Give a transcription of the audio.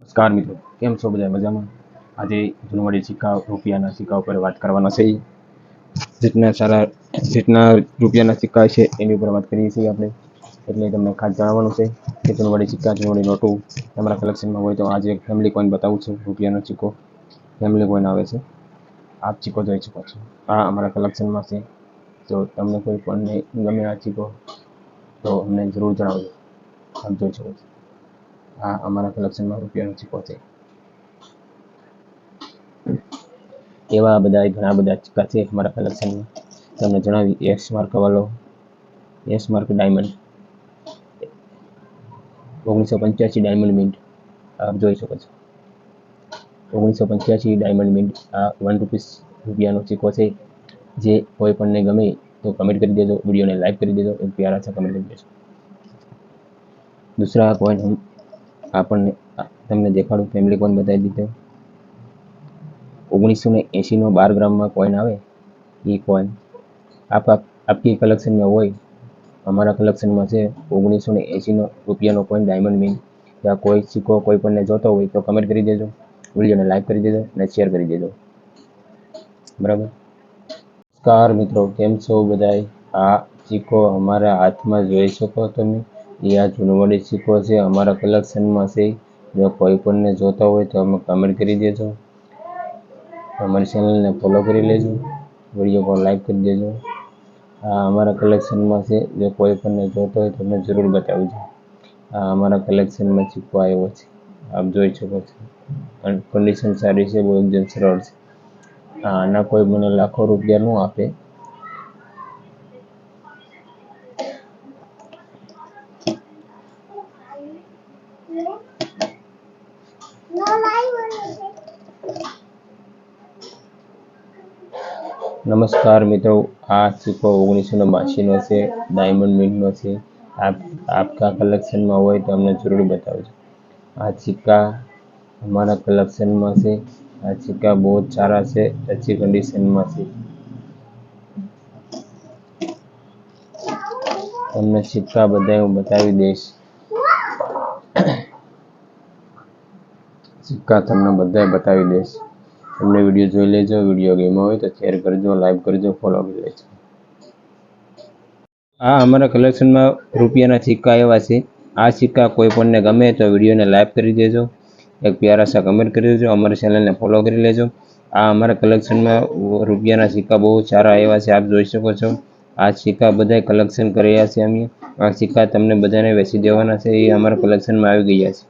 નમસ્કાર મિત્રો, કેમ છો બધા મજામાં? આજે જૂનવાડી સિક્કા રૂપિયાના સિક્કા ઉપર વાત કરવાના છે. જેટના રૂપિયાના સિક્કા છે એની ઉપર વાત કરીએ છીએ આપણે. એટલે તમને ખાસ જણાવવાનું છે કે જૂનવાડી સિક્કા, જૂનવાડી નોટો તમારા કલેક્શનમાં હોય તો આજે એક ફેમિલી કોઈન બતાવું છું. રૂપિયાનો સિક્કો ફેમિલી કોઈન આવે છે. આપ સિક્કો જોઈ શકો છો. આ અમારા કલેક્શનમાં છે. જો તમને કોઈ પણ ગમે આ સિક્કો તો અમને જરૂર જણાવજો. આપ જોઈ શકો છો. આ અમારા કલેક્શનમાં રૂપિયાનો સિક્કો છે. એવા ઘણા બધા સિક્કા છે અમારા કલેક્શનમાં. તમને જણાવી, એસ માર્ક વાળો, S mark diamond 1985 diamond mint આપ જોઈ શકો છો. 1985 ડાયમંડ મિન્ટ આ ₹1 રૂપિયાનો સિક્કો છે. જે કોઈ પણને ગમે તો કમેન્ટ કરી દેજો, વિડીયોને લાઈક કરી દેજો, એક પ્યારા सा કમેન્ટ કરી દેજો. दूसरा કોઈન આપણને તમને દેખાડું, ફેમિલી કોઈન બતાવી દીધો. 1980 નો 12 ગ્રામમાં કોઈન આવે એ કોઈન આપકી કલેક્શનમાં હોય. અમારા કલેક્શનમાં છે 1980 નો રૂપિયાનો કોઈન ડાયમંડ મિન્ટ. ત્યાં કોઈ સિક્કો કોઈ પણને જોતો હોય તો કમેન્ટ કરી દેજો, વિડીયોને લાઈક કરી દેજો અને શેર કરી દેજો. બરાબર. નમસ્કાર મિત્રો, કેમ છો બધાય? આ સિક્કો અમારા હાથમાં જોઈ શકો તમે. એ આ જૂનવાડી સિક્કો છે, અમારા કલેક્શનમાં છે. જો કોઈ પણને જોતા હોય તો અમે કમેન્ટ કરી દેજો, અમારી ચેનલને ફોલો કરી લેજો, વિડીયો પર લાઈક કરી દેજો. આ અમારા કલેક્શનમાં છે. જો કોઈ પણને જોતો હોય તો અમને જરૂર બતાવજો. આ અમારા કલેક્શનમાં સિક્કો આવ્યો છે, આપ જોઈ શકો છો. કન્ડિશન સારી છે, બહુ એકદમ સરળ છે. આના કોઈ મને લાખો રૂપિયા ન આપે. નમસ્કાર મિત્રો, આ સિક્કો 1982 નો છે, ડાયમંડ મિન્ટનો છે. આપકા કલેક્શનમાં હોય તો અમને જરૂર બતાવજો. આ સિક્કા અમારા કલેક્શનમાં છે. આ સિક્કા બહુ સારા છે, अच्छी કન્ડિશનમાં છે. તમને સિક્કા બધા હું બતાવી દઈશ. સિક્કા તમને બધા બતાવી દઈશ. તમને વિડીયો જોઈ લેજો. વિડીયો ગમ્યો હોય તો શેર કરજો, લાઈક કરજો, ફોલો કરી લેજો. આ અમારા કલેક્શનમાં રૂપિયાના સિક્કા એવા છે. આ સિક્કા કોઈ પણને ગમે તો વિડીયોને લાઈક કરી દેજો, એક પ્યારા સા કમેન્ટ કરી દેજો, અમારી ચેનલને ફોલો કરી લેજો. આ અમારા કલેક્શનમાં રૂપિયાના સિક્કા બહુ સારા એવા છે, આપ જોઈ શકો છો. આ સિક્કા બધા કલેક્શન કર્યા છે અમે. આ સિક્કા તમને બધાને વેચી દેવાના છે. એ અમારા કલેક્શનમાં આવી ગયા છે.